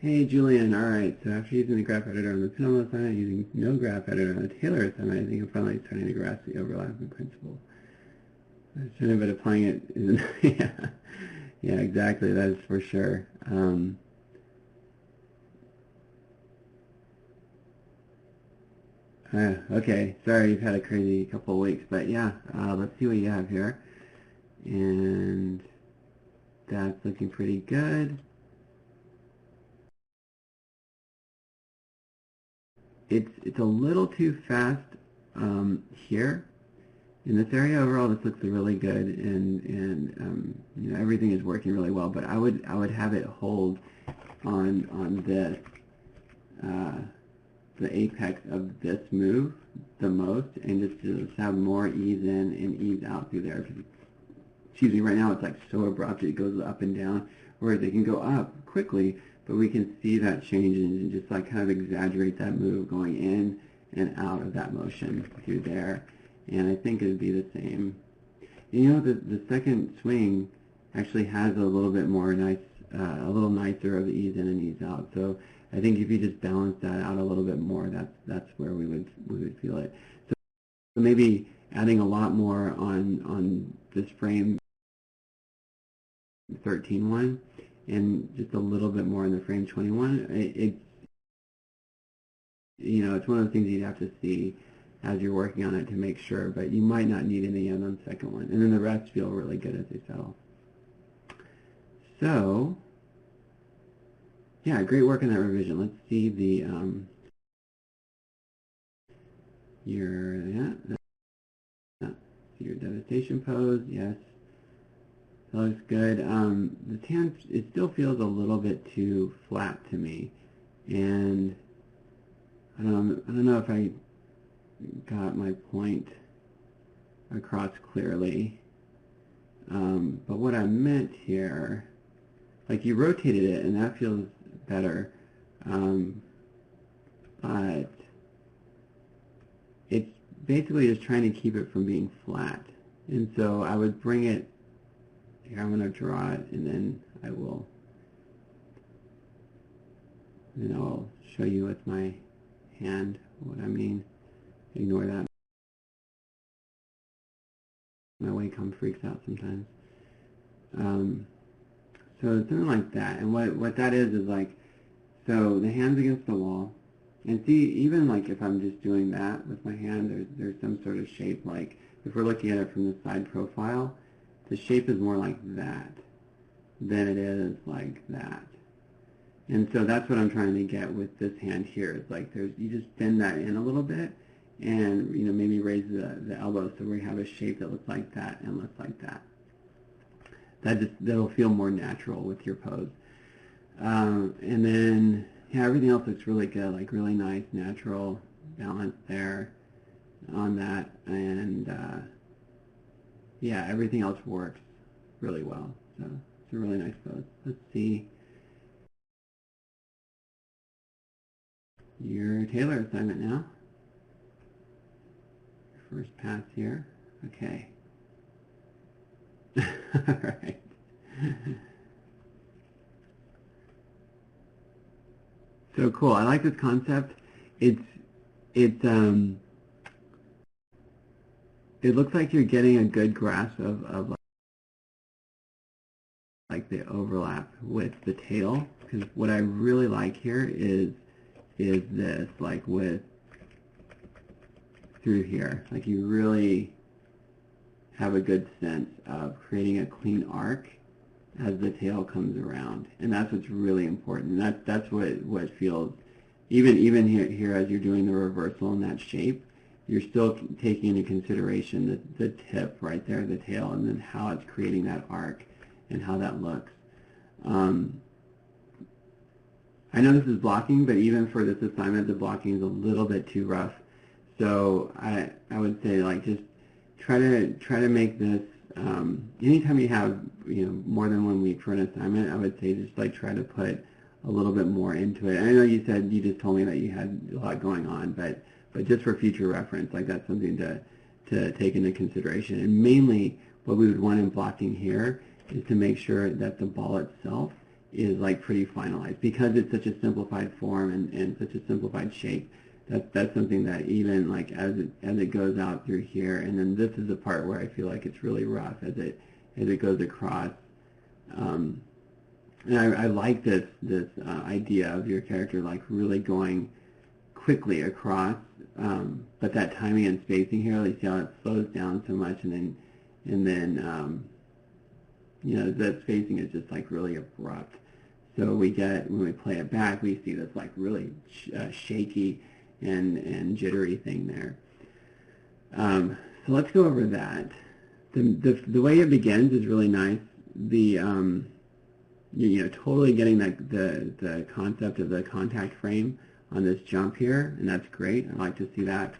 Hey Julian, alright, so after using the graph editor on the Pinhole assignment, using no graph editor on the Taylor assignment, I think I'm finally starting to grasp the overlapping principle. I shouldn't have been applying it, isn't yeah, exactly, that is for sure. Okay, sorry you've had a crazy couple of weeks, but yeah, let's see what you have here. And that's looking pretty good. It's a little too fast here in this area. Overall, this looks really good, and you know, everything is working really well. But I would have it hold on this the apex of this move the most, and just have more ease in and ease out through there. Excuse me. Right now, it's like so abrupt; it goes up and down, whereas they can go up quickly. But we can see that change and just like kind of exaggerate that move going in and out of that motion through there. And I think it would be the same. You know, the second swing actually has a little bit more nice, a little nicer of the ease in and ease out. So I think if you just balance that out a little bit more, that's where we would feel it. So maybe adding a lot more on this frame 13 one. And just a little bit more in the frame 21. It's you know, it's one of the things you'd have to see as you're working on it to make sure, but you might not need any on the second one. And then the rest feel really good as they settle. So, yeah, great work on that revision. Let's see the your devastation pose. Yes. That looks good. The tan, it still feels a little bit too flat to me, and I don't know if I got my point across clearly. But what I meant here, like you rotated it, and that feels better, but it's basically just trying to keep it from being flat, and so I would bring it. Here, I'm going to draw it, and then I'll show you with my hand what I mean. Ignore that. My Wacom freaks out sometimes. So something like that, and what that is like, so the hand's against the wall, and see, even like if I'm just doing that with my hand, there's some sort of shape. Like if we're looking at it from the side profile, the shape is more like that than it is like that. And so that's what I'm trying to get with this hand here. It's like you just bend that in a little bit, and maybe raise the elbow so we have a shape that looks like that and looks like that. That'll feel more natural with your pose. And then yeah, everything else looks really good, like really nice natural balance there on that, and yeah, everything else works really well. So it's a really nice pose. Let's see your Taylor assignment now. First pass here. Okay. All right. So cool. I like this concept. It looks like you're getting a good grasp of like the overlap with the tail, because what I really like here is this, like with through here, like you really have a good sense of creating a clean arc as the tail comes around, and that's what's really important. That's what feels, even here as you're doing the reversal in that shape, you're still taking into consideration the tip right there, the tail, and then how it's creating that arc and how that looks. I know this is blocking, but even for this assignment, the blocking is a little bit too rough. So I would say, like, just try to make this. Anytime you have more than 1 week for an assignment, I would say just like try to put a little bit more into it. I know you just told me that you had a lot going on, but just for future reference, like that's something to take into consideration. And mainly, what we would want in blocking here is to make sure that the ball itself is like pretty finalized because it's such a simplified form and such a simplified shape. That's something that even like as it goes out through here, and then this is the part where I feel like it's really rough as it goes across. And I like this idea of your character like really going quickly across, but that timing and spacing here, you see how it slows down so much, and then you know, that spacing is just like really abrupt. So we get, when we play it back, we see this like really shaky and jittery thing there. So let's go over that. The way it begins is really nice. You know, totally getting the concept of the contact frame on this jump here, and that's great. I like to see that.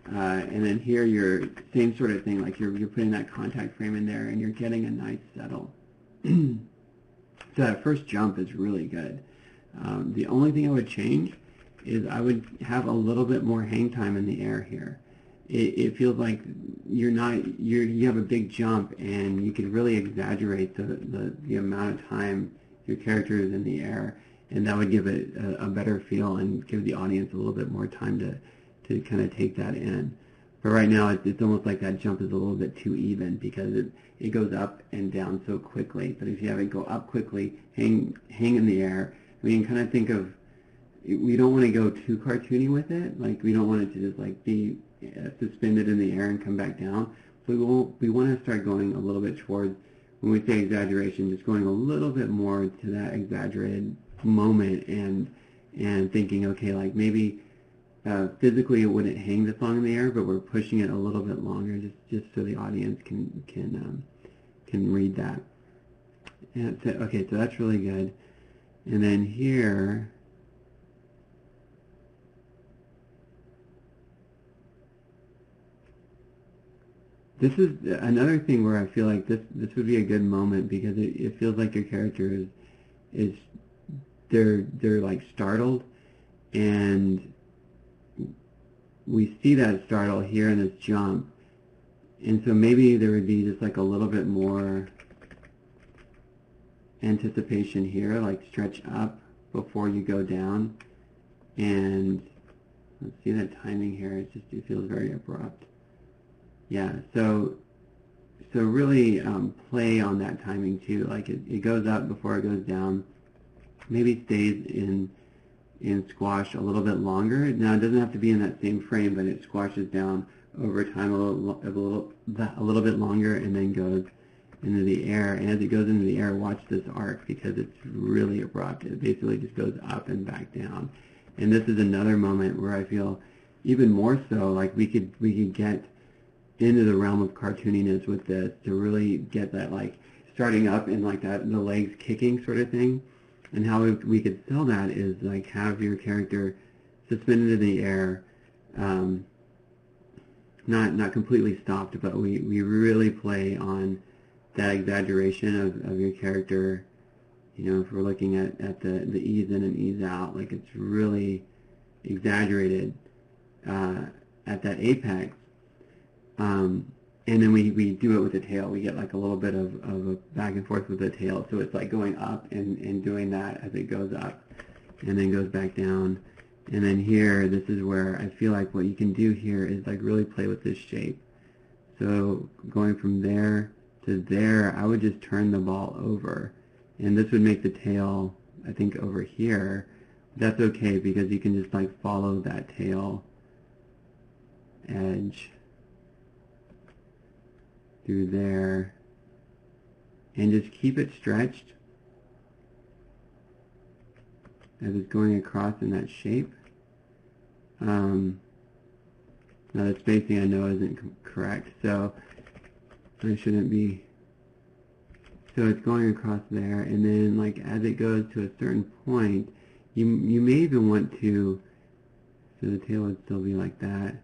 And then here, you're same sort of thing, like you're putting that contact frame in there, and you're getting a nice settle. So that first jump is really good. The only thing I would change is I would have a little bit more hang time in the air here. It feels like you have a big jump, and you could really exaggerate the amount of time your character is in the air, and that would give it a better feel and give the audience a little bit more time to kind of take that in. But right now, it's almost like that jump is a little bit too even because it goes up and down so quickly. But if you have it go up quickly, hang in the air, we can kind of think of, we don't want to go too cartoony with it. Like, we don't want it to just like be suspended in the air and come back down. So we want to start going a little bit towards, when we say exaggeration, just going a little bit more to that exaggerated moment and thinking, okay, like maybe physically it wouldn't hang this long in the air, but we're pushing it a little bit longer just so the audience can read that. And so, okay, so that's really good. And then here, this is another thing where I feel like this would be a good moment because it feels like your character is they're like startled, and we see that startle here in this jump, and so maybe there would be just like a little bit more anticipation here, like stretch up before you go down, and let's see that timing here. It feels very abrupt. Yeah, so really play on that timing too. Like it goes up before it goes down. Maybe stays in squash a little bit longer. Now it doesn't have to be in that same frame, but it squashes down over time a little bit longer, and then goes into the air. And as it goes into the air, watch this arc because it's really abrupt. It basically just goes up and back down. And this is another moment where I feel even more so like we could get into the realm of cartooniness with this to really get that like starting up and like that the legs kicking sort of thing. And how we could sell that is like have your character suspended in the air, not completely stopped, but we really play on that exaggeration of your character. You know, if we're looking at the ease in and ease out, like it's really exaggerated at that apex. And then we do it with the tail. We get like a little bit of a back and forth with the tail. So it's like going up and doing that as it goes up and then goes back down. And then here, this is where I feel like what you can do here is like really play with this shape. So going from there to there, I would just turn the ball over. And this would make the tail, I think, over here. That's okay because you can just like follow that tail edge through there and just keep it stretched as it's going across in that shape. Now the spacing I know isn't correct, so I shouldn't be. So it's going across there, and then like as it goes to a certain point, you may even want to, so the tail would still be like that.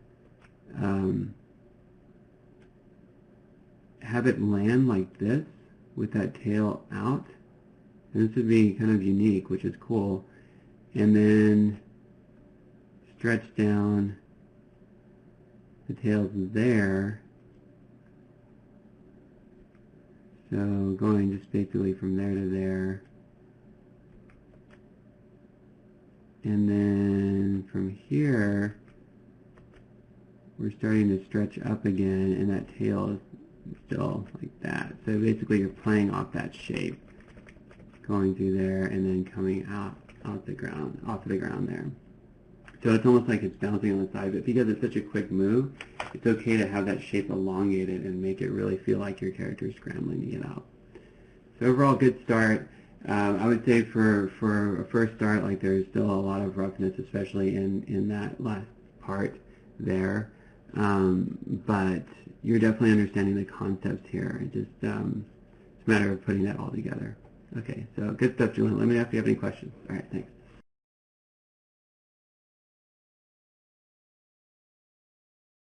Have it land like this with that tail out. And this would be kind of unique, which is cool. And then stretch down. The tail's there. So going just basically from there to there. And then from here, we're starting to stretch up again, and that tail is still like that. So basically you're playing off that shape, going through there and then coming off of the ground there. So it's almost like it's bouncing on the side, but because it's such a quick move, it's okay to have that shape elongated and make it really feel like your character is scrambling to get out. So overall, good start. I would say for a first start, like there's still a lot of roughness, especially in that last part there. But you're definitely understanding the concepts here. It's a matter of putting that all together. Okay, so good stuff, Julian. Let me know if you have any questions. All right, thanks.